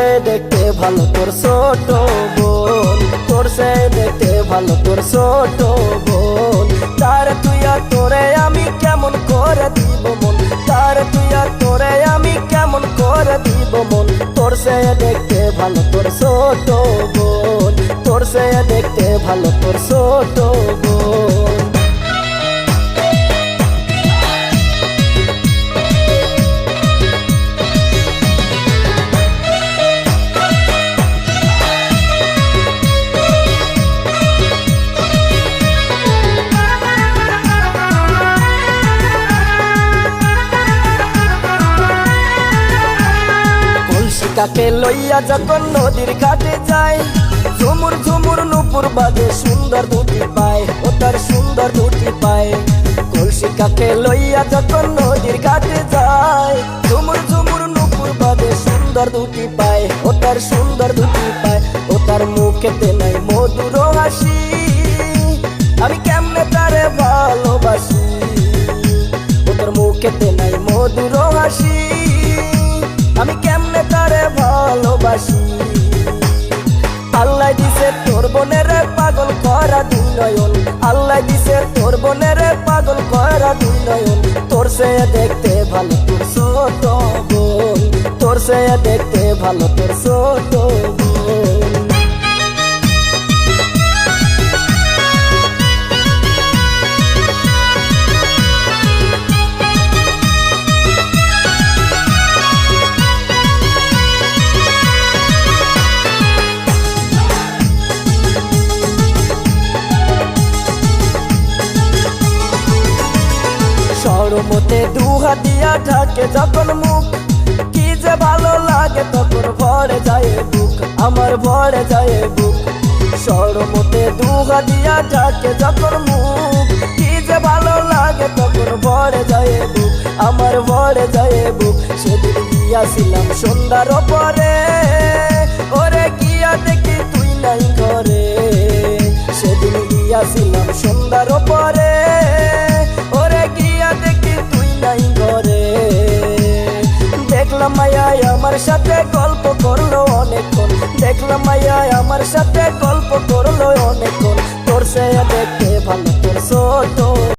সে দেখতে ভালো তোর ছোট বোন, তোর সে দেখতে ভালো তোর ছোট বোন। তার তুইয়া তোরে আমি কেমন করে দিব মন, তার তুইয়া তোরে আমি কেমন করে দিব মন। তোর সে দেখতে ভালো তোর ছোট বোন, তোর সে দেখতে ভালো তোর ছোট বোন। কাকে লইয়া যখন নদীর ঘাটে যায়, ঝুমুর ঝুমুর নুপুর বাজে সুন্দর দুটি পায়, ও তার সুন্দর দুটি পায়। কলসি কাকে লইয়া যখন নদীর ঘাটে যায়, ঝুমুর ঝুমুর নুপুর বাজে সুন্দর দুটি পায়, ও তার সুন্দর দুটি পায়। ও তার মুখেতে নাই মধুর হাসি, আমি কেমনে তারে ভালোবাসি। ও তার মুখেতে নাই মধুর হাসি, আমি কেমনে তারে ভালোবাসি। আল্লাহ দিছে তোর বোনের পাগল করা দুই নয়ন, আল্লাহ দিছে তোর বোনের পাগল করা দুই নয়ন। তোর সে দেখতে ভালো তোর ছোট বোন, তোর সে দেখতে ভালো তোর ছোট বোন। সরমতে দুহাত দিয়া ঢাকে যখন মুখ, কি যে ভালো লাগে তখন ভরে যায় বুক, আমার ভরে যায় বুক। সরমতে দুহাত দিয়া ঢাকে যখন মুখ, কি যে ভালো লাগে তখন ভরে যায় বুক, আমার ভরে যায় বুক। সেদিন গিয়াছিলাম সন্ধ্যার পরে, ওরে গিয়া দেখি তুই নাই ঘরে। সেদিন গিয়াছিলাম সন্ধ্যার পরে, ওরে গিয়া দেখি তুই নাই ঘরে। দেখলাম মায়া আমার সাথে গল্প করলো অনেকক্ষণ, দেখলাম মায়া আমার সাথে গল্প করলো অনেকক্ষণ। তোর সে দেখতে ভালো তোর ছোট